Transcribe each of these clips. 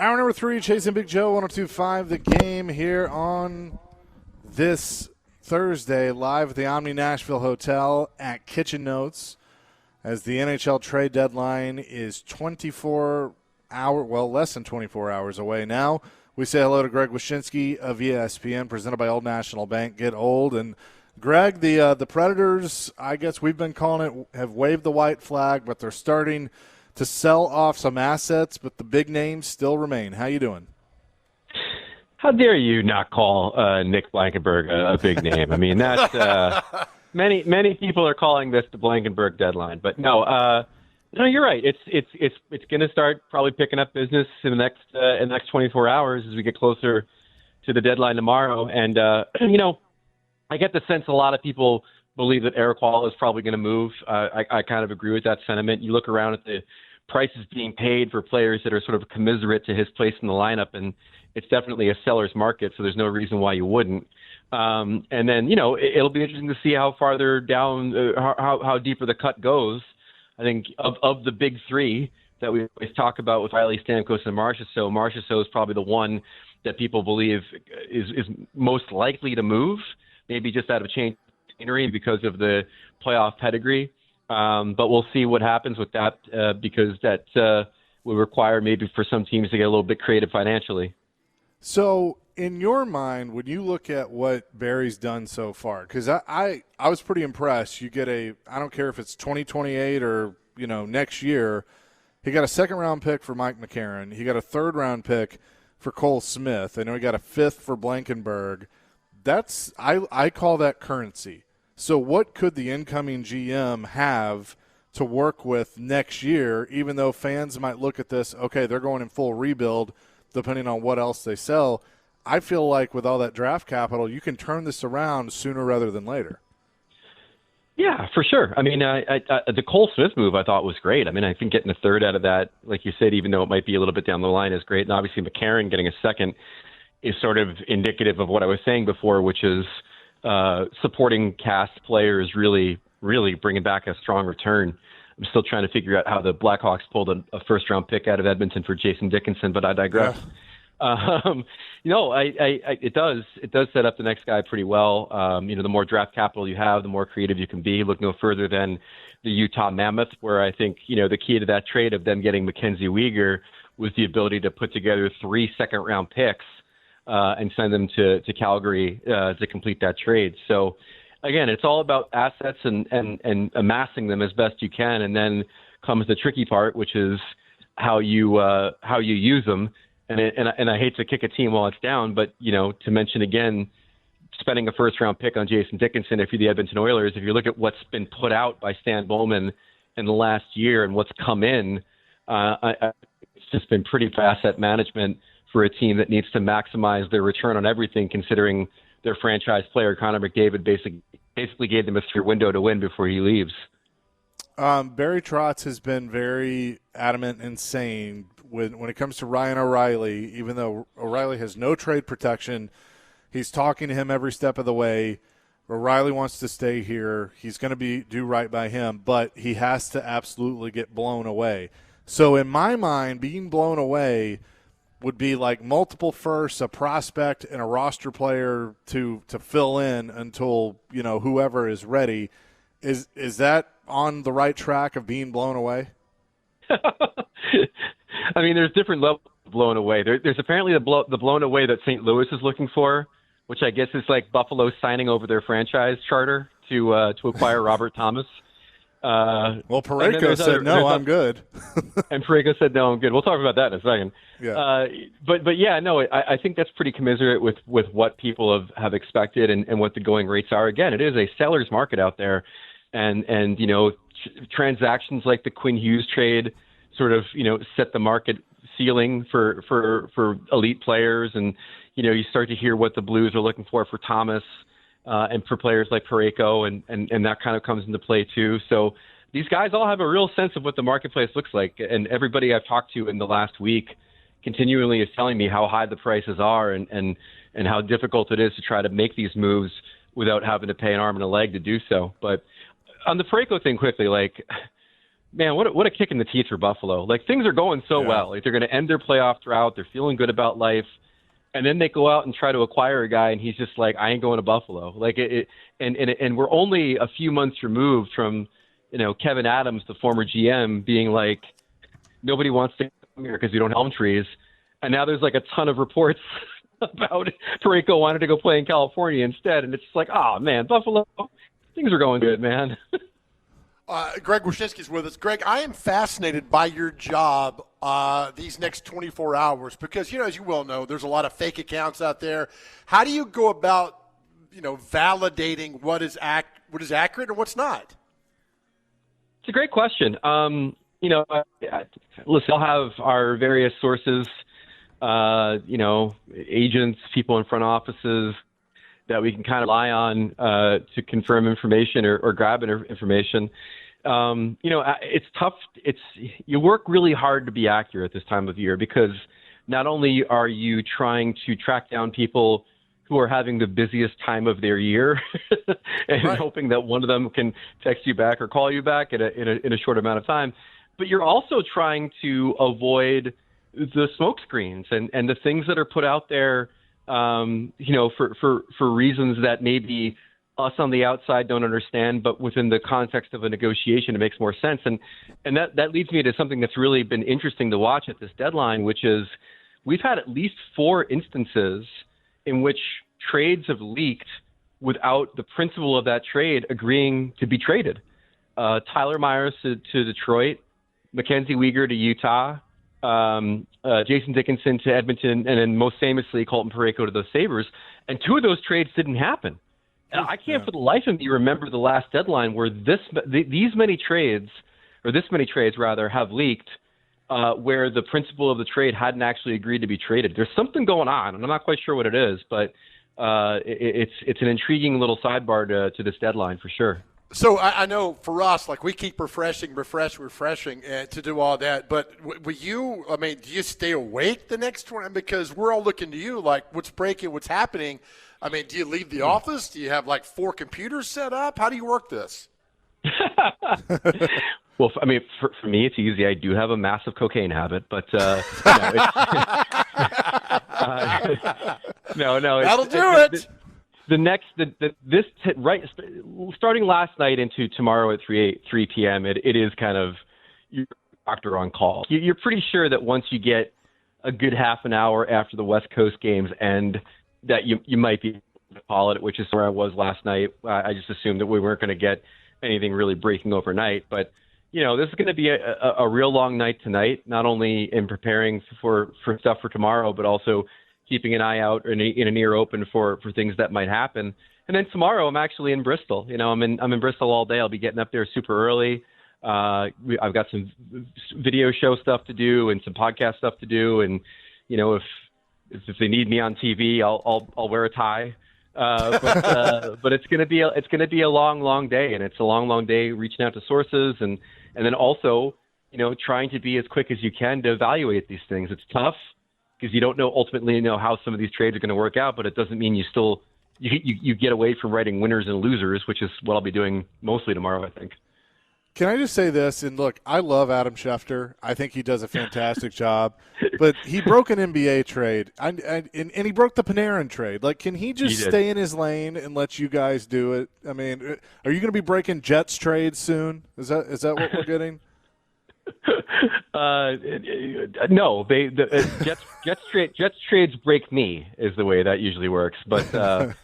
Hour number 3, Chasing Big Joe, 102.5 The Game here on this Thursday, live at the Omni Nashville Hotel at Kitchen Notes, as the NHL trade deadline is less than 24 hours away now. We say hello to Greg Wyshynski of ESPN, presented by Old National Bank. Get old. And Greg, the Predators, I guess we've been calling it, have waved the white flag, but they're starting to sell off some assets, but the big names still remain. How you doing? How dare you not call Nick Blankenburg a big name? I mean, that's many people are calling this the Blankenburg deadline, but no, you're right. It's going to start probably picking up business in the next 24 hours as we get closer to the deadline tomorrow. And I get the sense a lot of people believe that Eric Hall is probably going to move. I kind of agree with that sentiment. You look around at the prices being paid for players that are sort of commiserate to his place in the lineup, and it's definitely a seller's market, so there's no reason why you wouldn't. And then, it'll be interesting to see how farther down, how deeper the cut goes. I think of the big three that we always talk about with Riley, Stamkos, and Marchessault is probably the one that people believe is most likely to move, maybe just out of change because of the playoff pedigree. But we'll see what happens with that because that will require maybe for some teams to get a little bit creative financially. So in your mind, when you look at what Barry's done so far, because I was pretty impressed. You get I don't care if it's 2028 or, next year, he got a second-round pick for Mike McCarron. He got a third-round pick for Cole Smith. I know he got a fifth for Blankenburg. I call that currency. So what could the incoming GM have to work with next year, even though fans might look at this, okay, they're going in full rebuild depending on what else they sell. I feel like with all that draft capital, you can turn this around sooner rather than later. Yeah, for sure. I mean, the Cole Smith move I thought was great. I mean, I think getting a third out of that, like you said, even though it might be a little bit down the line, is great. And obviously McCarron getting a second is sort of indicative of what I was saying before, which is supporting cast players really, really bringing back a strong return. I'm still trying to figure out how the Blackhawks pulled a first-round pick out of Edmonton for Jason Dickinson, but I digress. Yeah. It does set up the next guy pretty well. The more draft capital you have, the more creative you can be. Look no further than the Utah Mammoth, where I think, the key to that trade of them getting Mackenzie Weegar was the ability to put together 3 second-round picks and send them to Calgary to complete that trade. So, again, it's all about assets and amassing them as best you can, and then comes the tricky part, which is how you use them. And I hate to kick a team while it's down, but to mention again, spending a first-round pick on Jason Dickinson, if you're the Edmonton Oilers, if you look at what's been put out by Stan Bowman in the last year and what's come in, it's just been pretty bad asset management for a team that needs to maximize their return on everything, considering their franchise player, Connor McDavid, basically gave them a 3 window to win before he leaves. Barry Trotz has been very adamant and saying when it comes to Ryan O'Reilly, even though O'Reilly has no trade protection, he's talking to him every step of the way. O'Reilly wants to stay here. He's going to do right by him, but he has to absolutely get blown away. So in my mind, being blown away would be like multiple firsts, a prospect, and a roster player to fill in until, whoever is ready. Is that on the right track of being blown away? I mean, there's different levels of blown away. There's apparently the blown away that St. Louis is looking for, which I guess is like Buffalo signing over their franchise charter to acquire Robert Thomas. Well, Parayko said, no, I'm good. And Parayko said, no, I'm good. We'll talk about that in a second. Yeah. But yeah, no, I think that's pretty commiserate with what people have expected and what the going rates are. Again, it is a seller's market out there. And transactions like the Quinn Hughes trade sort of, set the market ceiling for elite players. And, you start to hear what the Blues are looking for Thomas and for players like Parayko, and that kind of comes into play too. So these guys all have a real sense of what the marketplace looks like. And everybody I've talked to in the last week continually is telling me how high the prices are and how difficult it is to try to make these moves without having to pay an arm and a leg to do so. But on the Parayko thing quickly, man, what a kick in the teeth for Buffalo. Like, things are going so well. Like, they're going to end their playoff drought. They're feeling good about life. And then they go out and try to acquire a guy, and he's just like, I ain't going to Buffalo. Like, and we're only a few months removed from, Kevin Adams, the former GM, being like, nobody wants to come here because we don't have elm trees. And now there's like a ton of reports about Parayko wanted to go play in California instead. And it's just like, oh, man, Buffalo, things are going good, man. Greg Wyshynski is with us. Greg, I am fascinated by your job these next 24 hours because, as you well know, there's a lot of fake accounts out there. How do you go about, validating what is accurate and what's not? It's a great question. Listen, I'll have our various sources, agents, people in front offices that we can kind of rely on to confirm information or grab information. It's tough. You work really hard to be accurate this time of year because not only are you trying to track down people who are having the busiest time of their year and right. hoping that one of them can text you back or call you back in a short amount of time, but you're also trying to avoid the smoke screens and the things that are put out there, for reasons that maybe us on the outside don't understand, but within the context of a negotiation, it makes more sense. And that leads me to something that's really been interesting to watch at this deadline, which is we've had at least 4 instances in which trades have leaked without the principal of that trade agreeing to be traded. Tyler Myers to Detroit, Mackenzie Weegar to Utah, Jason Dickinson to Edmonton, and then most famously Colton Parayko to the Sabres. And 2 of those trades didn't happen. And I can't for the life of me remember the last deadline where this many trades have leaked where the principal of the trade hadn't actually agreed to be traded. There's something going on, and I'm not quite sure what it is, but it's an intriguing little sidebar to this deadline for sure. So I know for us, like we keep refreshing to do all that. But do you stay awake the next one? Because we're all looking to you, like what's breaking, what's happening. I mean, do you leave the office? Do you have like 4 computers set up? How do you work this? Well, for me, it's easy. I do have a massive cocaine habit, but no, That'll do it. Starting last night into tomorrow at 3 p.m., it is kind of your doctor on call. You're pretty sure that once you get a good half an hour after the West Coast games end, that you might be able to call it, which is where I was last night. I just assumed that we weren't going to get anything really breaking overnight, but this is going to be a real long night tonight, not only in preparing for stuff for tomorrow, but also keeping an eye out and an ear open for things that might happen. And then tomorrow I'm actually in Bristol. I'm in Bristol all day. I'll be getting up there super early. I've got some video show stuff to do and some podcast stuff to do. And, if they need me on TV, I'll wear a tie. But it's going to be a long day, and it's a long day reaching out to sources and then also, trying to be as quick as you can to evaluate these things. It's tough because you don't ultimately know how some of these trades are going to work out, but it doesn't mean you get away from writing winners and losers, which is what I'll be doing mostly tomorrow, I think. Can I just say this? And look, I love Adam Schefter. I think he does a fantastic job. But he broke an NBA trade, and he broke the Panarin trade. Like, can he just stay in his lane and let you guys do it? I mean, are you going to be breaking Jets trades soon? Is that what we're getting? No, Jets trades break me is the way that usually works. But no,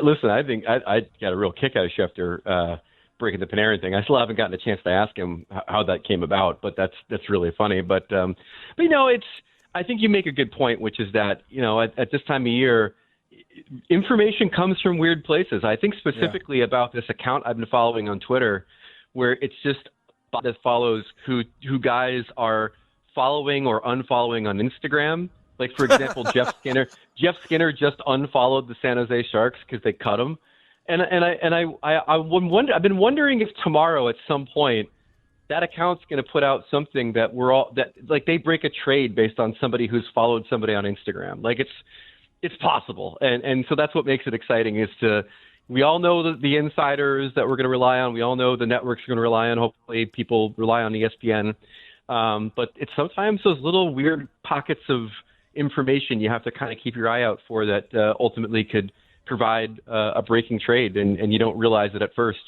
listen. I think I got a real kick out of Schefter breaking the Panarin thing. I still haven't gotten a chance to ask him how that came about, but that's really funny. But I think you make a good point, which is that at this time of year, information comes from weird places. I think specifically about this account I've been following on Twitter, where it's just that follows who guys are following or unfollowing on Instagram. Like, for example, Jeff Skinner just unfollowed the San Jose Sharks because they cut him. And I've been wondering if tomorrow at some point that account's going to put out something that they break a trade based on somebody who's followed somebody on Instagram. Like, it's possible. And so that's what makes it exciting, is to we all know the insiders that we're going to rely on. We all know the networks are going to rely on. Hopefully people rely on ESPN. But it's sometimes those little weird pockets of information you have to kind of keep your eye out for that ultimately could provide a breaking trade, and you don't realize it at first.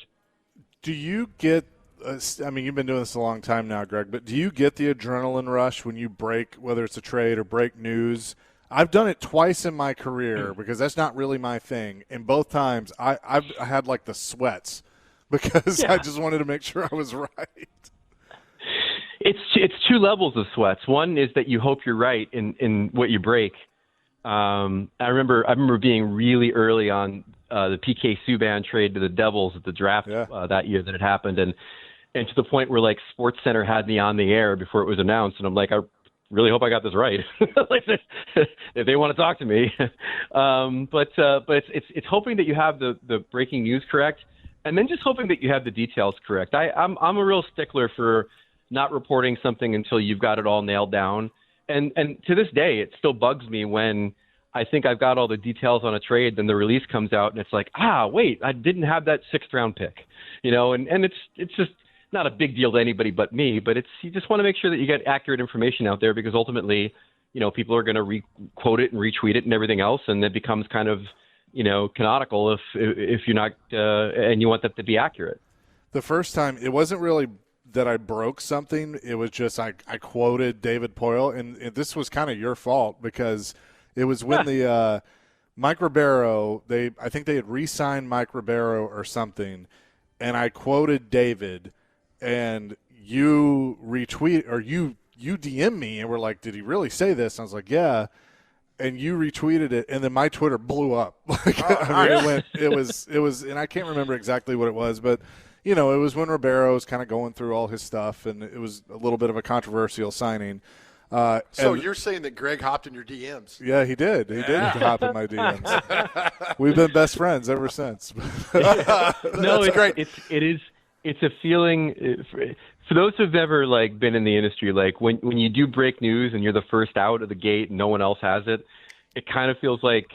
Do you get I mean, you've been doing this a long time now, Greg, but do you get the adrenaline rush when you break, whether it's a trade or break news? I've done it twice in my career because that's not really my thing. And both times I've had like the sweats because I just wanted to make sure I was right. It's two levels of sweats. One is that you hope you're right in what you break. I remember being really early on the PK Subban trade to the Devils at the draft that year that it happened, and to the point where like SportsCenter had me on the air before it was announced, and I'm like, I really hope I got this right. Like, if they want to talk to me, but it's hoping that you have the breaking news correct, and then just hoping that you have the details correct. I'm a real stickler for not reporting something until you've got it all nailed down, and to this day it still bugs me when I think I've got all the details on a trade, then the release comes out and it's like, wait, I didn't have that 6th round pick, and it's just not a big deal to anybody but me, but you just want to make sure that you get accurate information out there, because ultimately, people are going to re-quote it and retweet it and everything else, and it becomes kind of, canonical if you're not, and you want that to be accurate. The first time, it wasn't really that I broke something. It was just I quoted David Poile, and this was kind of your fault because it was when the Mike Ribeiro, I think they had re-signed Mike Ribeiro or something, and I quoted David, and you retweet or you DM me and were like, did he really say this? And I was like, yeah. And you retweeted it, and then my Twitter blew up. It was, and I can't remember exactly what it was, but it was when Ribeiro was kind of going through all his stuff, and it was a little bit of a controversial signing. So you're saying that Greg hopped in your DMs? Yeah, he did. He did hop in my DMs. We've been best friends ever since. No, it's great. It's a feeling for those who've ever been in the industry. Like when you do break news and you're the first out of the gate and no one else has it, it kind of feels like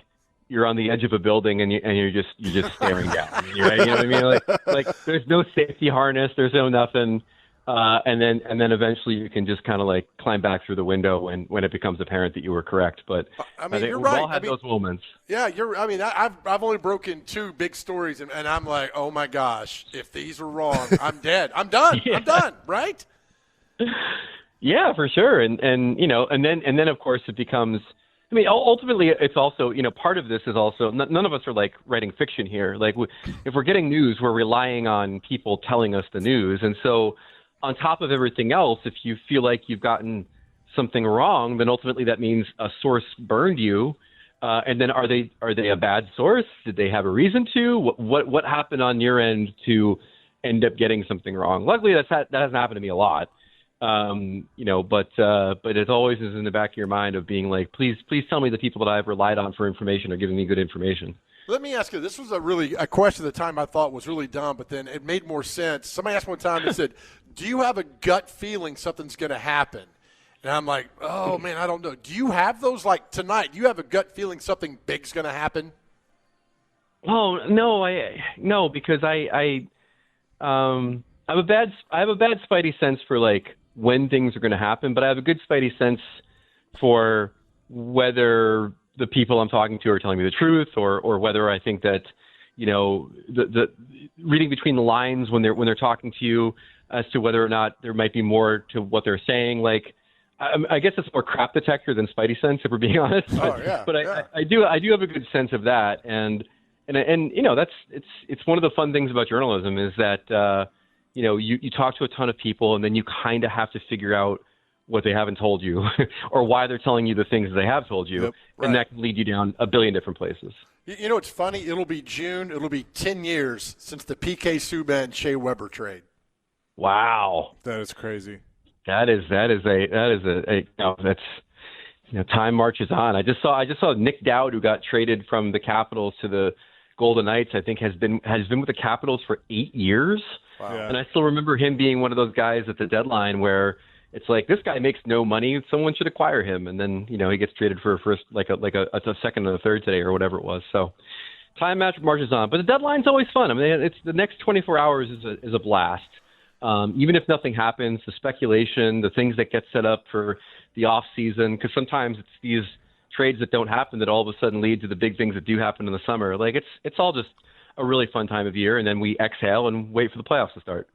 you're on the edge of a building and you're just staring down. You know what I mean? Like there's no safety harness, there's no nothing. And then eventually you can just kind of climb back through the window when it becomes apparent that you were correct. But I mean, you're we've right. all had those moments. Yeah, I've only broken 2 big stories, and I'm like, oh my gosh, if these are wrong, I'm dead. I'm done. Yeah. I'm done. Right? Yeah, for sure. And then of course it becomes. I mean, ultimately, it's also, part of this is also, none of us are writing fiction here. If we're getting news, we're relying on people telling us the news. And so on top of everything else, if you feel like you've gotten something wrong, then ultimately that means a source burned you. And then are they a bad source? Did they have a reason to? What happened on your end to end up getting something wrong? Luckily, that hasn't happened to me a lot. But it always is in the back of your mind of being like, please tell me the people that I've relied on for information are giving me good information. Let me ask you, this was a question at the time I thought was really dumb, but then it made more sense. Somebody asked one time, they said, do you have a gut feeling something's going to happen? And I'm like, oh man, I don't know. Do you have those tonight? Do you have a gut feeling something big's going to happen? Oh, no, because I have a bad spidey sense for when things are going to happen, but I have a good spidey sense for whether the people I'm talking to are telling me the truth, or whether I think that, the reading between the lines when they're talking to you as to whether or not there might be more to what they're saying. I guess it's more crap detector than spidey sense, if we're being honest. I do have a good sense of that, and that's it's one of the fun things about journalism is that. You talk to a ton of people, and then you kind of have to figure out what they haven't told you or why they're telling you the things they have told you. Yep, right. And that can lead you down a billion different places. It's funny. It'll be June. It'll be 10 years since the PK Subban Shea Weber trade. Wow. That is crazy. Time marches on. I just saw Nick Dowd, who got traded from the Capitals to the Golden Knights, I think has been with the Capitals for 8 years. Wow. Yeah. And I still remember him being one of those guys at the deadline where it's like, this guy makes no money, someone should acquire him. And then, he gets traded for a first, a second and a third today or whatever it was. So Time marches on, but the deadline's always fun. I mean, it's the next 24 hours is a blast. Even if nothing happens, the speculation, the things that get set up for the off season, because sometimes it's these trades that don't happen that all of a sudden lead to the big things that do happen in the summer. Like it's all just a really fun time of year, and then we exhale and wait for the playoffs to start.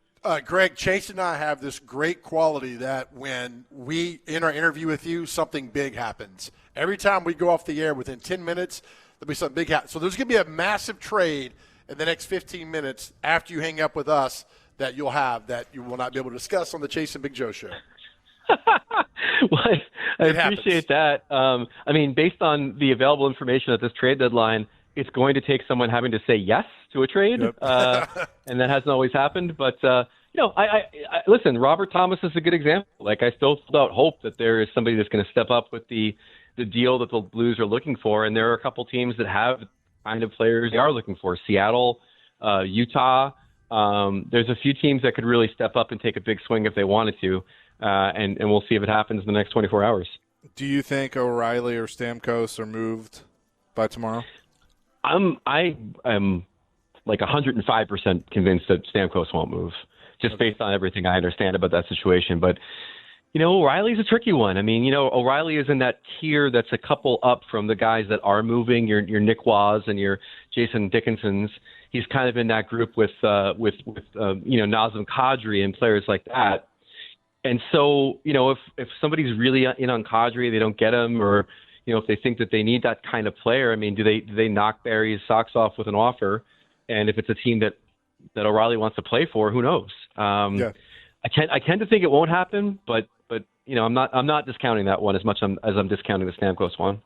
Greg, Chase and I have this great quality that when we, in our interview with you, something big happens. Every time we go off the air, within 10 minutes, there'll be something big happen. So there's going to be a massive trade in the next 15 minutes after you hang up with us that you'll have that you will not be able to discuss on the Chase and Big Joe show. Well, I appreciate that. I mean, based on the available information at this trade deadline, it's going to take someone having to say yes to a trade, Yep. and that hasn't always happened. But, I listen, Robert Thomas is a good example. Like, I still hold out hope that there is somebody that's going to step up with the deal that the Blues are looking for, and there are a couple teams that have the kind of players they are looking for. Seattle, Utah. There's a few teams that could really step up and take a big swing if they wanted to, and we'll see if it happens in the next 24 hours. Do you think O'Reilly or Stamkos are moved by tomorrow? I am like 105% convinced that Stamkos won't move, just based on everything I understand about that situation. But, O'Reilly's a tricky one. I mean, O'Reilly is in that tier that's a couple up from the guys that are moving, your Nick Waz and your Jason Dickinsons. He's kind of in that group with Nazem Kadri and players like that. And so, if somebody's really in on Kadri, they don't get him, or if they think that they need that kind of player, I mean, do they knock Barry's socks off with an offer? And if it's a team that O'Reilly wants to play for, who knows? Yeah. I tend to think it won't happen, but I'm not discounting that one as much as I'm discounting the Stamkos one.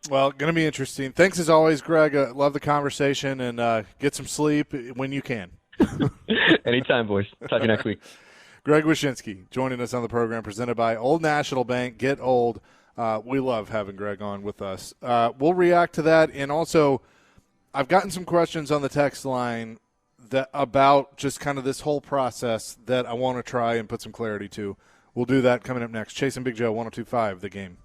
Well, going to be interesting. Thanks as always, Greg. Love the conversation, and get some sleep when you can. Anytime, boys. Talk to you next week. Greg Wyshynski joining us on the program, presented by Old National Bank. Get old. We love having Greg on with us. We'll react to that, and also I've gotten some questions on the text line that about just kind of this whole process that I want to try and put some clarity to. We'll do that coming up next. Chase and Big Joe, 102.5, The Game.